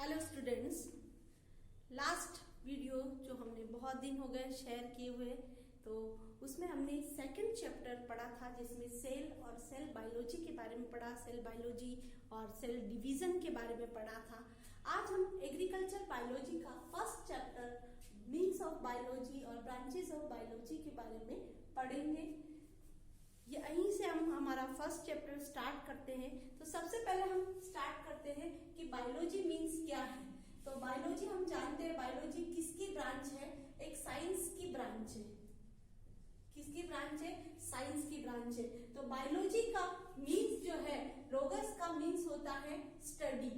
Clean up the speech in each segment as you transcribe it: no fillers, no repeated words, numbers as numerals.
Hello students, last video जो हमने बहुत दिन हो गए शेयर किए हुए, तो उसमें हमने सेकंड चैप्टर पढ़ा था जिसमें सेल और सेल बायोलॉजी के बारे में पढ़ा, सेल बायोलॉजी और सेल डिवीजन के बारे में पढ़ा था। आज हम एग्रीकल्चर बायोलॉजी का first chapter means of biology और ब्रांचेस ऑफ बायोलॉजी के बारे में पढ़ेंगे। यहीं से हम हमारा फर्स्ट चैप्टर स्टार्ट करते हैं। तो सबसे पहले हम स्टार्ट करते हैं कि बायोलॉजी मीन्स क्या है। तो बायोलॉजी हम जानते हैं, बायोलॉजी किसकी ब्रांच है? एक साइंस की ब्रांच है। किसकी ब्रांच है? साइंस की ब्रांच है। तो बायोलॉजी का मीन्स जो है, लोगस का मीन्स होता है स्टडी,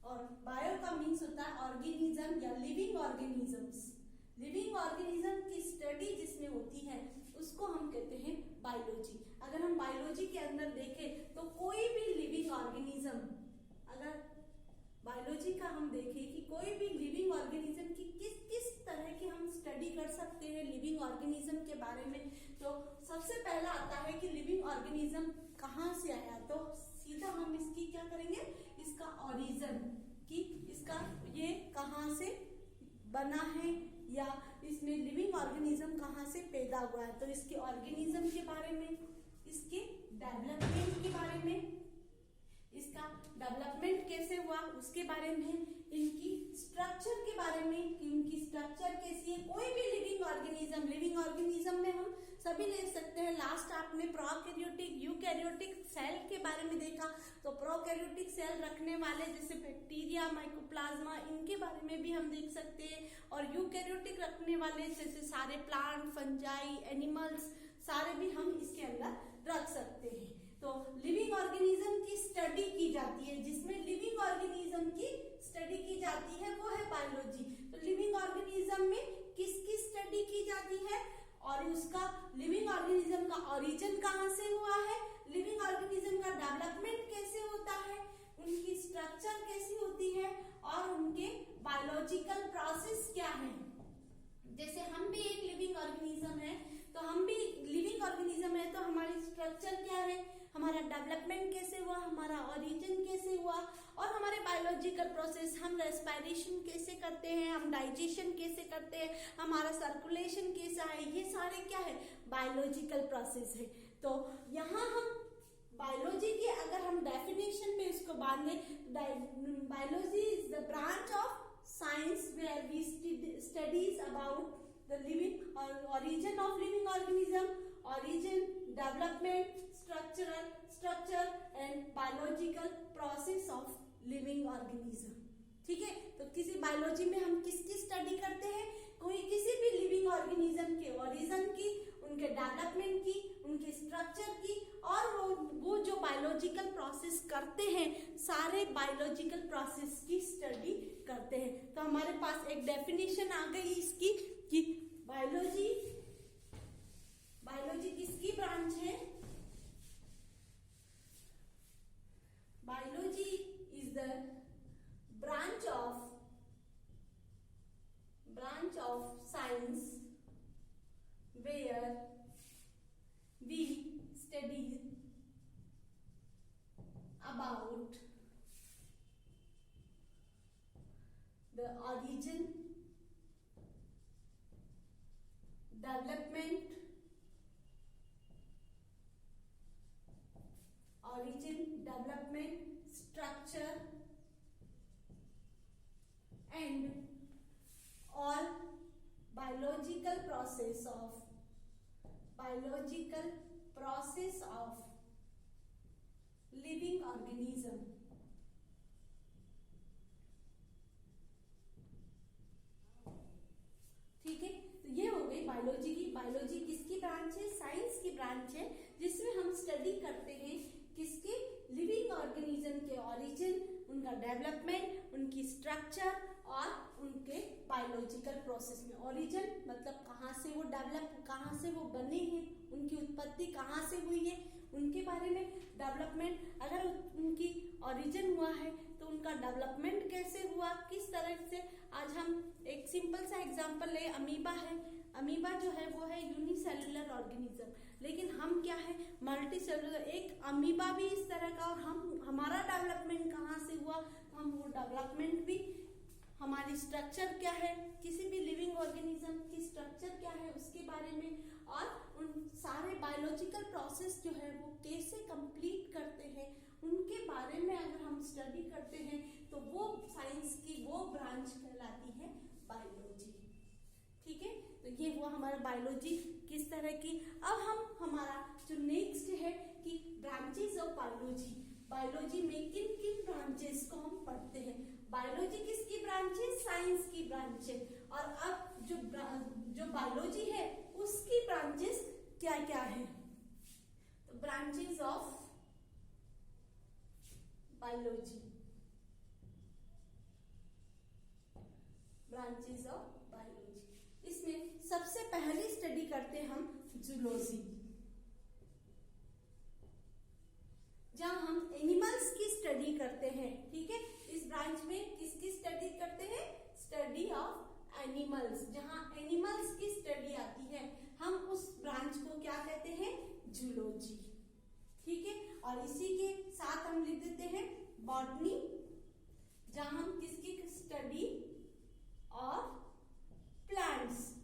और बायो का मीन्स होता है ऑर्गेनिज्म या लिविंग ऑर्गेनिजम्स। लिविंग ऑर्गेनिज्म की स्टडी जिसमें होती है उसको हम कहते हैं बायोलॉजी। अगर हम बायोलॉजी के अंदर देखें तो कोई भी लिविंग ऑर्गेनिज्म, अगर बायोलॉजी का हम देखें कि कोई भी लिविंग ऑर्गेनिज्म की किस किस तरह की हम स्टडी कर सकते हैं लिविंग ऑर्गेनिज्म के बारे में, तो सबसे पहला आता है कि लिविंग ऑर्गेनिज्म कहाँ से आया। तो सीधा हम इसकी क्या करेंगे, इसका ओरिजिन, कि इसका ये कहाँ से बना है या इसमें लिविंग ऑर्गेनिज्म कहाँ से पैदा हुआ है। तो इसके ऑर्गेनिज्म के बारे में, इसके डेवलपमेंट के बारे में, इसका डेवलपमेंट कैसे हुआ उसके बारे में, इनकी स्ट्रक्चर के बारे में कि इनकी स्ट्रक्चर कैसी है। कोई भी लिविंग ऑर्गेनिज्म में हम सभी ले सकते हैं। लास्ट आपने प्रोकैरियोटिक, यूकैरियोटिक सेल के बारे में देखा। तो प्रोकैरियोटिक सेल रखने वाले जैसे बैक्टीरिया, माइकोप्लाज्मा, इनके बारे में भी हम देख सकते हैं। और यूकैरियोटिक रखने वाले जैसे सारे प्लांट, फंजाई, एनिमल्स, सारे भी हम इसके अंदर रख सकते हैं। तो लिविंग ऑर्गेनिज्म की स्टडी की जाती है, जिसमें लिविंग ऑर्गेनिज्म की स्टडी की जाती है वो है बायोलॉजी। तो लिविंग ऑर्गेनिज्म में किसकी स्टडी की जाती है और उसका लिविंग ऑर्गेनिज्म का ओरिजिन कहाँ से हुआ है, लिविंग ऑर्गेनिज्म का डेवलपमेंट कैसे होता है, उनकी स्ट्रक्चर कैसी होती है और उनके बायोलॉजिकल प्रोसेस क्या है। जैसे हम भी एक लिविंग ऑर्गेनिज्म है, तो हम भी लिविंग ऑर्गेनिज्म है, तो हमारी स्ट्रक्चर क्या है, हमारा डेवलपमेंट कैसे हुआ, हमारा ओरिजिन कैसे हुआ, और हमारे बायोलॉजिकल प्रोसेस, हम रेस्पिरेशन कैसे करते हैं, हम डाइजेशन कैसे करते हैं, हमारा सर्कुलेशन कैसा है, ये सारे क्या है, बायोलॉजिकल प्रोसेस है। तो यहाँ हम बायोलॉजी की अगर हम डेफिनेशन पे इसको बांधे, biology is the branch of science where we studies about the living or origin of living organism, origin, development, structure and biological process of living organism। ठीक है, तो किसी बायोलॉजी में हम किसकी स्टडी करते हैं, कोई किसी भी लिविंग ऑर्गेनिज्म के ओरिजिन की, उनके डेवलपमेंट की, उनके स्ट्रक्चर की, और वो जो बायोलॉजिकल प्रोसेस करते हैं, सारे बायोलॉजिकल प्रोसेस की स्टडी करते हैं। तो हमारे पास एक डेफिनेशन आ गई इसकी कि बायोलॉजी किसकी ब्रांच है। Biology is the branch of science where we study about the origin, development, structure and all biological process of living organism। ठीक है, तो ये हो गई बायोलॉजी की। बायोलॉजी किसकी ब्रांच है? साइंस की ब्रांच है, जिसमें हम स्टडी करते हैं किसके, लिविंग ऑर्गेनिज्म के ओरिजिन, उनका डेवलपमेंट, उनकी स्ट्रक्चर और उनके बायोलॉजिकल प्रोसेस में। ओरिजिन मतलब कहाँ से वो डेवलप, कहाँ से वो बने हैं, उनकी उत्पत्ति कहाँ से हुई है, उनके बारे में। डेवलपमेंट, अगर उनकी ओरिजिन हुआ है तो उनका डेवलपमेंट कैसे हुआ, किस तरह से। आज हम एक सिंपल सा एग्जांपल ले, अमीबा है। अमीबा जो है वो है यूनिसेलुलर ऑर्गेनिज्म, लेकिन हम क्या है मल्टी सेलुलर। एक अमीबा भी इस तरह का, और हमारा डेवलपमेंट कहाँ से हुआ, हम वो डेवलपमेंट भी, हमारी स्ट्रक्चर क्या है, किसी भी लिविंग ऑर्गेनिज्म की स्ट्रक्चर क्या है उसके बारे में, और उन सारे बायोलॉजिकल प्रोसेस जो है वो कैसे कंप्लीट करते हैं उनके बारे में अगर हम स्टडी करते हैं तो वो साइंस की वो ब्रांच कहलाती है बायोलॉजी। ठीक है, तो ये हुआ हमारा बायोलॉजी किस तरह की। अब हम हमारा जो नेक्स्ट है कि ब्रांचेस ऑफ बायोलॉजी, बायोलॉजी में किन किन ब्रांचेस को हम पढ़ते हैं। बायोलॉजी किसकी ब्रांच है, साइंस की ब्रांच है। और अब जो बायोलॉजी है उसकी ब्रांचेस क्या क्या है, तो branches of biology, branches of biology, इसमें सबसे पहले स्टडी करते हैं हम जूलॉजी, जहां हम एनिमल्स की स्टडी करते हैं। ठीक है, इस ब्रांच में किसकी स्टडी करते हैं, स्टडी ऑफ एनिमल्स, जहां एनिमल्स की स्टडी आती है हम उस ब्रांच को क्या कहते हैं, जूलॉजी। ठीक है, और इसी के साथ हम लिख देते हैं बॉटनी, जहां हम किसकी स्टडी और प्लांट्स,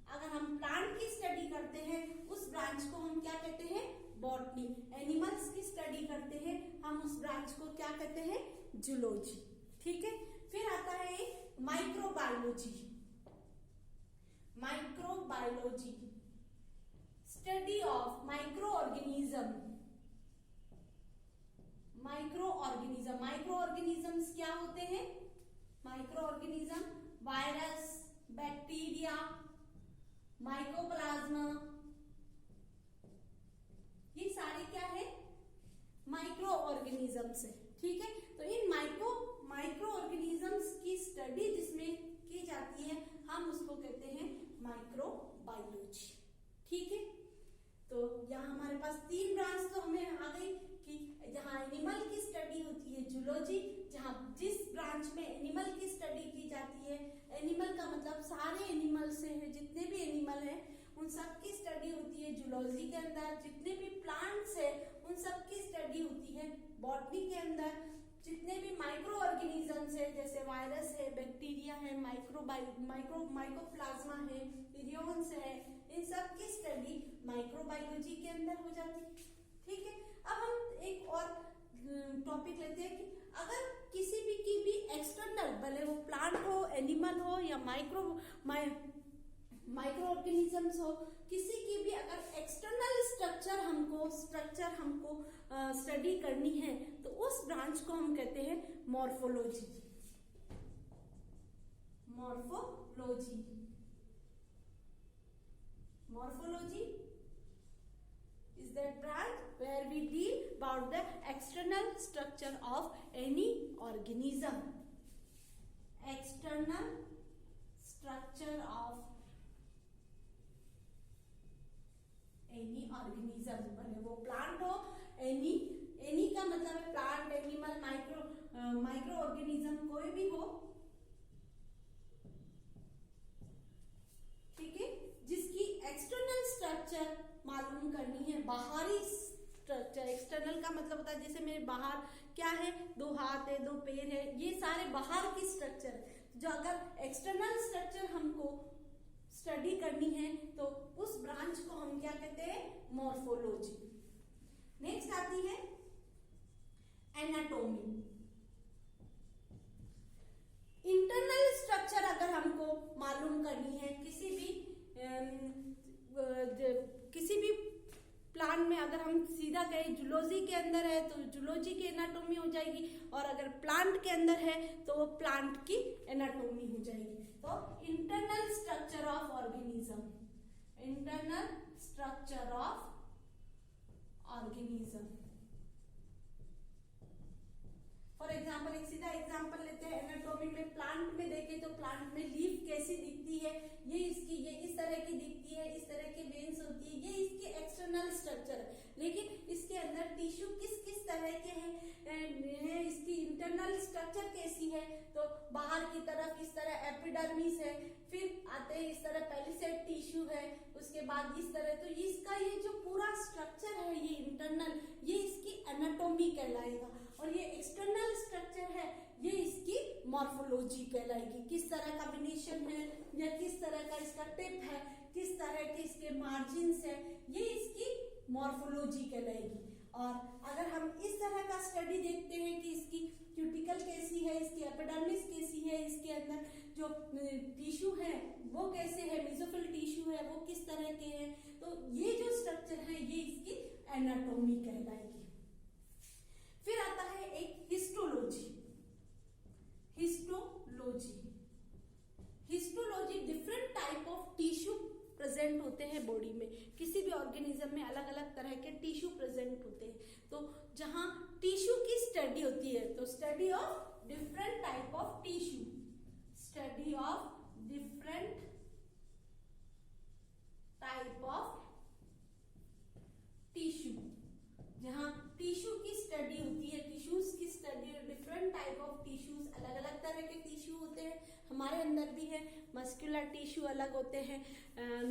अगर हम प्लांट की स्टडी करते हैं उस ब्रांच को हम क्या कहते हैं, बॉटनी। एनिमल्स की स्टडी करते हैं हम उस ब्रांच को क्या कहते हैं, जूलॉजी। ठीक है, फिर आता है microbiology, microbiology study of micro organism, micro organism, micro organisms क्या होते हैं, micro organism virus, bacteria, mycoplasma, ये सारे क्या है, माइक्रो ऑर्गेनिजम्स है। ठीक है, तो इन माइक्रो ऑर्गेनिजम्स की स्टडी जिसमें की जाती है हम उसको कहते हैं माइक्रोबायोलॉजी। ठीक है, तो यहाँ हमारे पास तीन ब्रांच तो हमें आ गई कि जहाँ एनिमल की स्टडी होती है जूलॉजी, जहाँ जिस ब्रांच में एनिमल की स्टडी की जाती है, एनिमल का मतलब सारे एनिमल से है, जितने भी एनिमल हैं उन सब की स्टडी होती है जूलॉजी के अंदर। जितने भी प्लांट्स है उन सब की स्टडी होती है बॉटनी के अंदर। जितने भी माइक्रो ऑर्गेनिजम्स है जैसे वायरस है, बैक्टीरिया है, माइकोप्लाज्मा है, विरियॉन्स है, इन सब की स्टडी माइक्रोबायोलॉजी के अंदर हो जाती है। ठीक है, अब हम एक और टॉपिक लेते हैं कि अगर किसी भी की भी एक्सटर्नल, भले वो प्लांट हो, एनिमल हो या माइक्रो ऑर्गेनिजम्स हो, किसी की भी अगर एक्सटर्नल स्ट्रक्चर हमको स्टडी करनी है तो उस ब्रांच को हम कहते हैं morphology, morphology, morphology is that branch where we deal about the external structure of any organism, external structure of any organism, भले वो प्लांट हो, एनी का मतलब है प्लांट, एनिमल, माइक्रो ऑर्गेनिज्म कोई भी हो। ठीक है, जिसकी एक्सटर्नल स्ट्रक्चर मालूम करनी है, बाहरी स्ट्रक्चर। एक्सटर्नल का मतलब होता है जैसे मेरे बाहर क्या है, दो हाथ है, दो पैर है, ये सारे बाहर की स्ट्रक्चर। जो अगर एक्सटर्नल स्ट्रक्चर हमको स्टडी करनी है तो उस ब्रांच को हम क्या कहते हैं, मॉर्फोलॉजी। नेक्स्ट आती है एनाटॉमी। इंटरनल स्ट्रक्चर अगर हमको मालूम करनी है किसी भी प्लांट में, अगर हम सीधा कहें जूलॉजी के अंदर है तो जूलॉजी की एनाटॉमी हो जाएगी, और अगर प्लांट के अंदर है तो वो प्लांट की एनाटॉमी हो जाएगी। तो internal structure of organism, internal structure of organism. For example, एक सीधा एग्जाम्पल लेते हैं एनाटॉमी में। प्लांट में देखें तो प्लांट में लीफ कैसी दिखती है, ये इस तरह की दिखती है, इस तरह की वेन्स होती है, ये इसकी एक्सटर्नल स्ट्रक्चर है। लेकिन इसके अंदर टिश्यू किस किस तरह के हैं, इसकी इंटरनल स्ट्रक्चर कैसी है, तो बाहर की तरफ इस तरह एपिडर्मिस है, फिर आते हैं इस तरह पेलिसेड टिश्यू है, उसके बाद इस तरह, तो इसका ये जो पूरा स्ट्रक्चर है ये इंटरनल, ये इसकी एनाटॉमी कहलाएगा, और ये एक्सटर्नल स्ट्रक्चर है ये इसकी मॉर्फोलॉजी कहलाएगी। किस तरह कॉम्बिनेशन है या किस तरह का इसका टिप है, किस तरह के इसके मार्जिन्स है, ये इसकी मॉर्फोलॉजी कहलाएगी। और अगर हम इस तरह का स्टडी देखते हैं कि इसकी क्यूटिकल कैसी है, इसकी एपिडर्मिस कैसी है, इसके अंदर जो टिश्यू है वो कैसे है, मेसोफिल टिश्यू है वो किस तरह के हैं, तो ये जो स्ट्रक्चर है ये इसकी एनाटॉमी कहलाएगी। फिर आता है एक histology. Histology different type of tissue present होते हैं बॉडी में, किसी भी ऑर्गेनिज्म में अलग अलग तरह के टिश्यू प्रेजेंट होते हैं, तो जहां टिश्यू की स्टडी होती है तो study of different type of tissue, study of different type of tissue, जहां टिश्यू की स्टडी होती है, टिश्यूज की study, different type of tissues, अलग अलग तरह के टिश्यू होते हैं, हमारे अंदर भी है, मस्कुलर टिश्यू अलग होते हैं,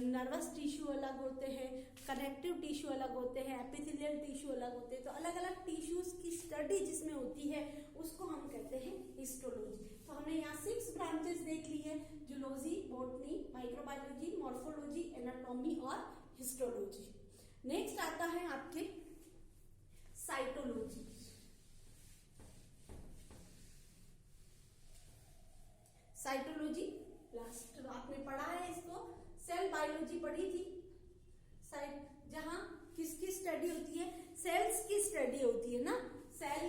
नर्वस टिश्यू अलग होते हैं, कनेक्टिव टिश्यू अलग होते हैं, एपिथेलियल टिश्यू अलग होते हैं, तो अलग अलग टिश्यूज की स्टडी जिसमें होती है उसको हम कहते हैं हिस्टोलॉजी। तो हमने यहाँ 6 ब्रांचेस देख ली है, zoology, botany, microbiology, morphology, anatomy और हिस्टोलॉजी। नेक्स्ट आता है आपके साइटोलॉजी। साइटोलॉजी लास्ट आपने पढ़ा है इसको, सेल बायोलॉजी पढ़ी थी, जहां किसकी स्टडी होती है, सेल्स की स्टडी होती है ना, cell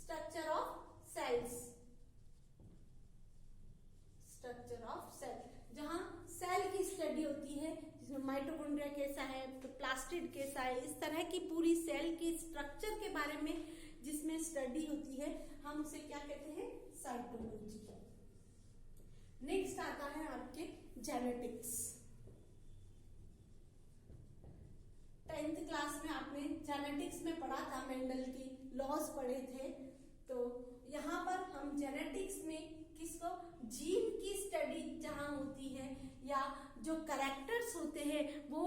structure of cells, structure of cell, जहां सेल की स्टडी होती है, जिसमें माइटोकॉन्ड्रिया कैसा है, तो प्लास्टिड कैसा है, इस तरह की पूरी सेल की स्ट्रक्चर के बारे में जिसमें स्टडी होती है हम उसे क्या कहते हैं, साइटोलॉजी। नेक्स्ट आता है आपके जेनेटिक्स। 10th क्लास में आपने जेनेटिक्स में पढ़ा था, मेंडल की लॉज पढ़े थे, तो यहाँ पर हम जेनेटिक्स में किसको, जीन की स्टडी जहाँ होती है, या जो कैरेक्टर्स होते हैं वो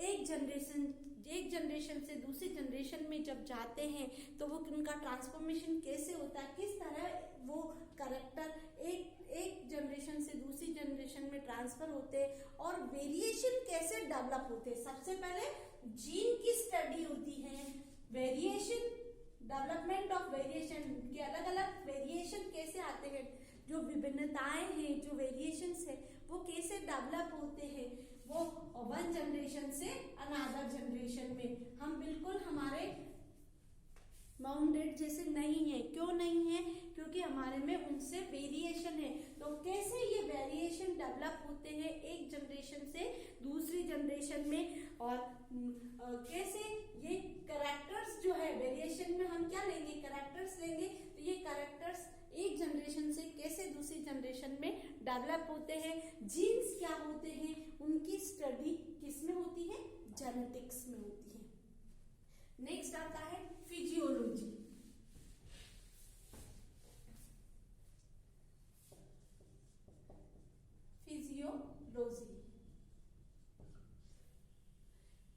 एक जनरेशन से दूसरी जनरेशन में जब जाते हैं तो वो उनका ट्रांसफॉर्मेशन कैसे होता है, किस तरह वो कैरेक्टर एक जनरेशन से दूसरी जनरेशन में ट्रांसफर होते हैं और वेरिएशन कैसे डेवलप होते हैं। सबसे पहले जीन की स्टडी होती है, वेरिएशन, डेवलपमेंट ऑफ वेरिएशन के अलग अलग वेरिएशन कैसे आते हैं, जो विभिन्नताएं हैं, जो वेरिएशंस है वो कैसे डेवलप होते हैं, वो वन जनरेशन से अनदर जनरेशन में। हम बिल्कुल हमारे बाउंडेड जैसे नहीं है, क्यों नहीं है, क्योंकि हमारे में उनसे वेरिएशन है। तो कैसे ये वेरिएशन डेवलप होते हैं एक जनरेशन से दूसरी जनरेशन में, और कैसे ये कैरेक्टर्स जो है वेरिएशन में हम क्या लेंगे, कैरेक्टर्स लेंगे, तो ये कैरेक्टर्स एक जनरेशन से कैसे दूसरी जनरेशन में डेवलप होते हैं, जीन्स क्या होते हैं, उनकी स्टडी किसमें होती है, जेनेटिक्स में होती है। नेक्स्ट आता है फिजियोलॉजी। फिजियोलॉजी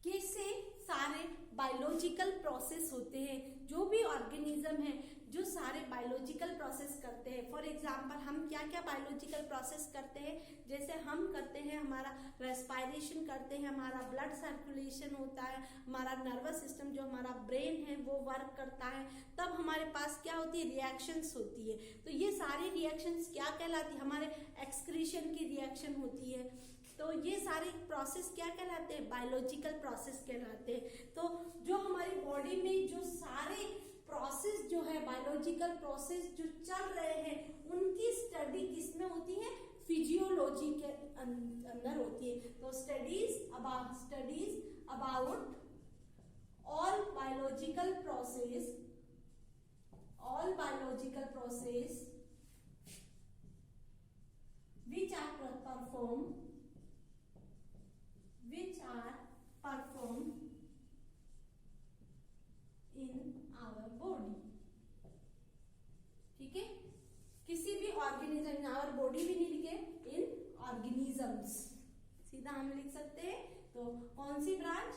कैसे सारे बायोलॉजिकल प्रोसेस होते हैं, जो भी ऑर्गेनिज्म है जो सारे बायोलॉजिकल प्रोसेस करते हैं। फॉर एग्जांपल हम क्या क्या बायोलॉजिकल प्रोसेस करते हैं, जैसे हम करते हैं, हमारा रेस्पायरेशन करते हैं, हमारा ब्लड सर्कुलेशन होता है, हमारा नर्वस सिस्टम जो हमारा ब्रेन है वो वर्क करता है, तब हमारे पास क्या होती है, रिएक्शंस होती है। तो ये सारी रिएक्शंस क्या कहलाती है, हमारे एक्सक्रीशन की रिएक्शन होती है। तो ये सारे प्रोसेस क्या कहलाते हैं, बायोलॉजिकल प्रोसेस कहलाते हैं। तो जो हमारी बॉडी में जो सारे प्रोसेस जो है, बायोलॉजिकल प्रोसेस जो चल रहे हैं, उनकी स्टडी किसमें होती है, फिजियोलॉजी के अंदर होती है। तो studies about all biological process which are performed body. ठीक है, किसी भी ऑर्गेनिज्म, यहाँ पर बॉडी भी नहीं लिखे, इन ऑर्गेनिजम्स सीधा हम लिख सकते हैं। तो कौन सी ब्रांच,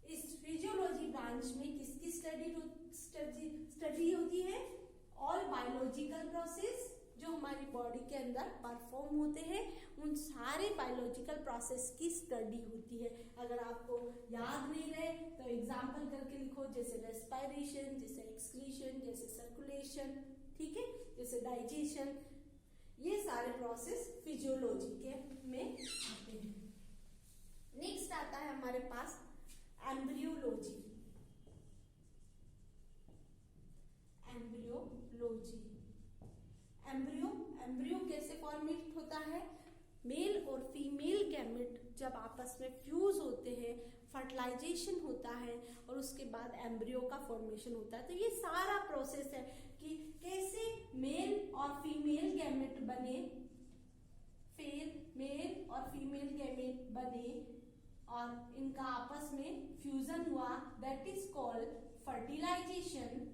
इस फिजियोलॉजी ब्रांच में किसकी स्टडी होती है? ऑल बायोलॉजिकल प्रोसेस जो हमारी बॉडी के अंदर परफॉर्म होते हैं, उन सारे बायोलॉजिकल प्रोसेस की स्टडी होती है। अगर आपको याद नहीं रहे तो एग्जाम्पल करके लिखो, जैसे रेस्पिरेशन, जैसे एक्सक्रीशन, जैसे सर्कुलेशन, ठीक है, जैसे डाइजेशन, ये सारे प्रोसेस फिजियोलॉजी के में आते हैं। नेक्स्ट आता है हमारे पास एम्ब्रियोलॉजी। एम्ब्रियोलॉजी, एम्ब्रियो कैसे फॉर्मेट होता है? मेल और फीमेल गैमेट जब आपस में फ्यूज होते हैं, फर्टिलाइजेशन होता है और उसके बाद एम्ब्रियो का फॉर्मेशन होता है। तो ये सारा प्रोसेस है कि कैसे मेल और फीमेल गैमेट बने, फिर मेल और फीमेल गैमेट बने और इनका आपस में फ्यूजन हुआ, दैट इज कॉल्ड फर्टिलाइजेशन।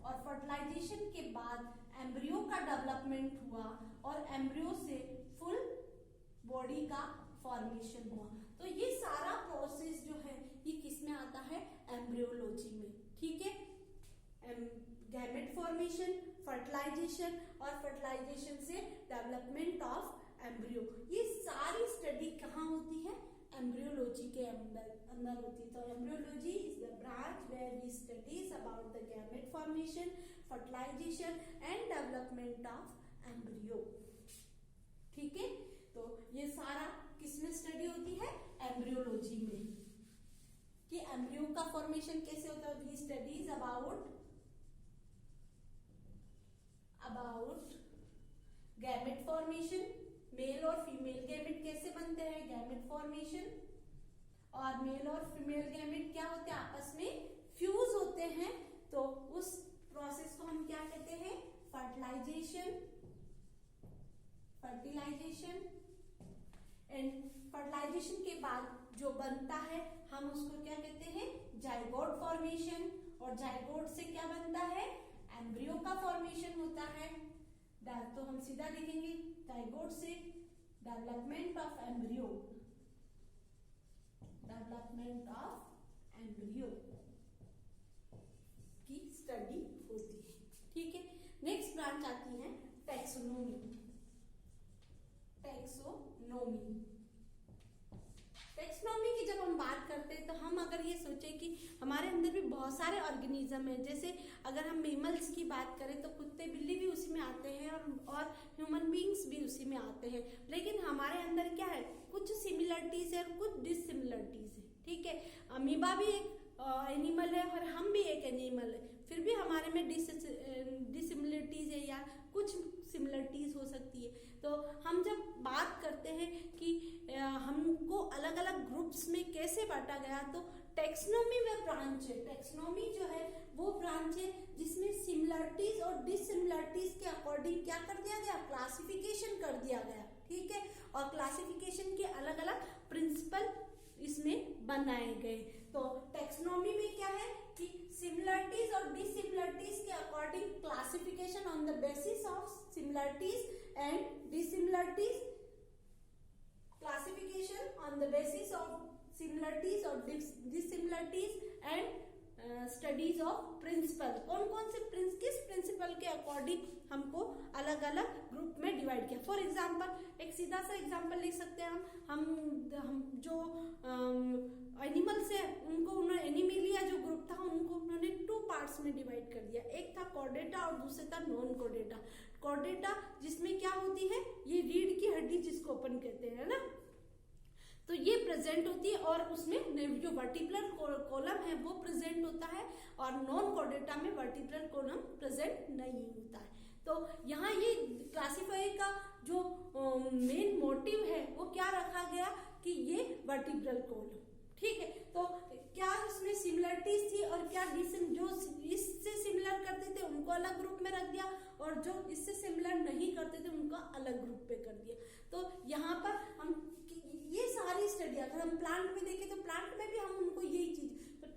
और फर्टिलाइजेशन के बाद एम्ब्रियो का डेवलपमेंट हुआ और एम्ब्रियो से फुल बॉडी का फॉर्मेशन हुआ। तो ये सारा प्रोसेस जो है ये किस में आता है? एम्ब्रियोलॉजी में। ठीक है, गैमेट फॉर्मेशन, फर्टिलाइजेशन और फर्टिलाइजेशन से डेवलपमेंट ऑफ एम्ब्रियो, ये सारी स्टडी कहाँ होती है? एम्ब्रियोलॉजी के अंदर होती है। तो embryology is the branch where we studies about the gamete formation, fertilisation and development of embryo. ठीक है, तो ये सारा किसमें स्टडी होती है? एम्ब्रियोलॉजी में, कि एम्ब्रियो का फॉर्मेशन कैसे होता है। We studies about gamete formation, male और फीमेल गैमेट कैसे बनते हैं, गैमेट फॉर्मेशन, और मेल और फीमेल गैमेट क्या होते हैं? आपस में फ्यूज होते हैं। तो उस प्रोसेस को हम क्या कहते हैं? फर्टिलाइजेशन एंड फर्टिलाइजेशन के बाद जो बनता है हम उसको क्या कहते हैं? Zygote formation. और जाइगोट से क्या बनता है? एम्ब्रियो का फॉर्मेशन होता है। तो हम सीधा लिखेंगे, जाइगोट से डेवलपमेंट ऑफ एम्ब्रियो, की स्टडी होती है। ठीक है, नेक्स्ट ब्रांच आती है टैक्सोनॉमी। टैक्सोनॉमी की जब हम बात करते हैं तो हम अगर ये सोचे कि हमारे अंदर भी बहुत सारे ऑर्गेनिज्म हैं, जैसे अगर हम मेमल्स की बात करें तो कुत्ते बिल्ली भी उसी में आते हैं और ह्यूमन बीइंग्स भी उसी में आते हैं। लेकिन हमारे अंदर क्या है? कुछ सिमिलरिटीज है और कुछ डिससिमिलरिटीज है। ठीक है, अमीबा भी एक एनिमल है और हम भी एक एनिमल है, फिर भी हमारे में डिससिमिलरिटीज है या कुछ सिमिलरिटीज हो सकती है। तो हम जब बात करते हैं कि हमको अलग अलग ग्रुप्स में कैसे बांटा गया, तो टैक्सोनॉमी वह ब्रांच है, टैक्सोनॉमी जो है वो ब्रांच है जिसमें सिमिलरिटीज और डिससिमिलरिटीज के अकॉर्डिंग क्या कर दिया गया? क्लासिफिकेशन कर दिया गया। ठीक है, और क्लासिफिकेशन के अलग अलग प्रिंसिपल इसमें बनाए गए। तो टैक्सोनॉमी में क्या है कि सिमिलरिटीज और डिससिमिलरिटीज के according classification on the basis of similarities and dissimilarities, classification on the basis of similarities और dissimilarities and studies of principle. कौन कौन से किस प्रिंसिपल के अकॉर्डिंग हमको अलग अलग ग्रुप में डिवाइड किया। फॉर एग्जांपल एक सीधा सा एग्जांपल लिख सकते हैं हम जो एनिमल्स है उनको उन्होंने एनिमेलिया जो ग्रुप था उनको उन्होंने 2 पार्ट्स में डिवाइड कर दिया। एक था कॉर्डेटा और दूसरे था नॉन कॉर्डेटा। कॉर्डेटा जिसमें क्या होती है? ये रीढ़ की हड्डी जिसको अपन कहते हैं ना, तो ये प्रेजेंट होती है और उसमें जो वर्टिब्रल कॉलम है वो प्रेजेंट होता है और नॉन कॉर्डेटा में वर्टिब्रल कॉलम प्रेजेंट नहीं होता है। तो यहाँ ये क्लासिफाई का जो मेन मोटिव है वो क्या रखा गया कि ये वर्टिब्रल कॉलम। ठीक है, तो क्या इसमें सिमिलरिटीज थी और क्या जो इससे सिमिलर करते थे उनको अलग ग्रुप में रख दिया और जो इससे सिमिलर नहीं करते थे उनको अलग ग्रुप पे कर दिया। तो यहाँ पर हम ये सारी स्टडी अगर हम प्लांट में देखें तो प्लांट में भी हम उनको यही चीज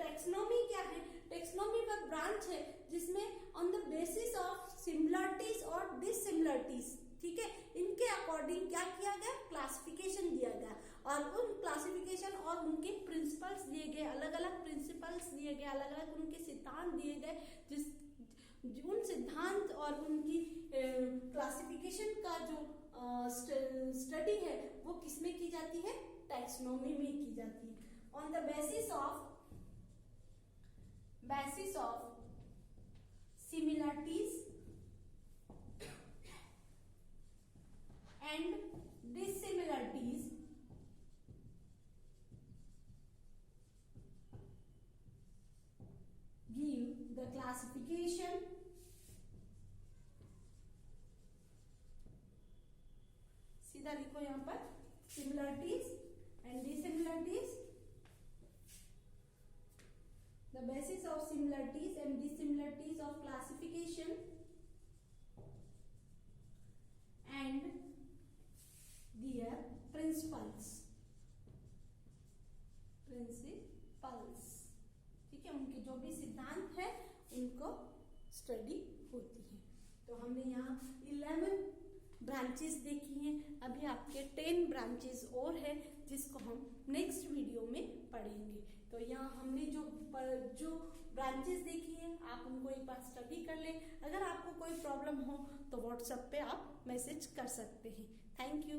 टेक्सोनॉमी क्या है? टेक्सोनॉमी वह ब्रांच है जिसमें on the basis of similarities और डिसिमिलरिटीज, ठीक है, इनके अकॉर्डिंग क्या किया गया? क्लासिफिकेशन दिया गया, और उन क्लासिफिकेशन और उनके प्रिंसिपल्स दिए गए, अलग अलग प्रिंसिपल्स दिए गए, अलग अलग उनके सिद्धांत दिए गए, जिस उन सिद्धांत और उनकी क्लासिफिकेशन का जो स्टडी है वो किसमें की जाती है? टैक्सोनॉमी में की जाती है। On the basis of similarities and dissimilarities give the classification सीधा लिखो यहाँ पर similarities and dissimilarities, the basis of similarities and dissimilarities of classification and their principles, ठीक है, उनके जो भी सिद्धांत है उनको स्टडी होती है। तो हमने यहाँ 11 ब्रांचेस देखी हैं, अभी आपके 10 ब्रांचेस और है जिसको हम नेक्स्ट वीडियो में पढ़ेंगे। तो यहाँ हमने जो ब्रांचेस देखी हैं आप उनको एक बार स्टडी कर लें। अगर आपको कोई प्रॉब्लम हो तो व्हाट्सएप पे आप मैसेज कर सकते हैं। Thank you.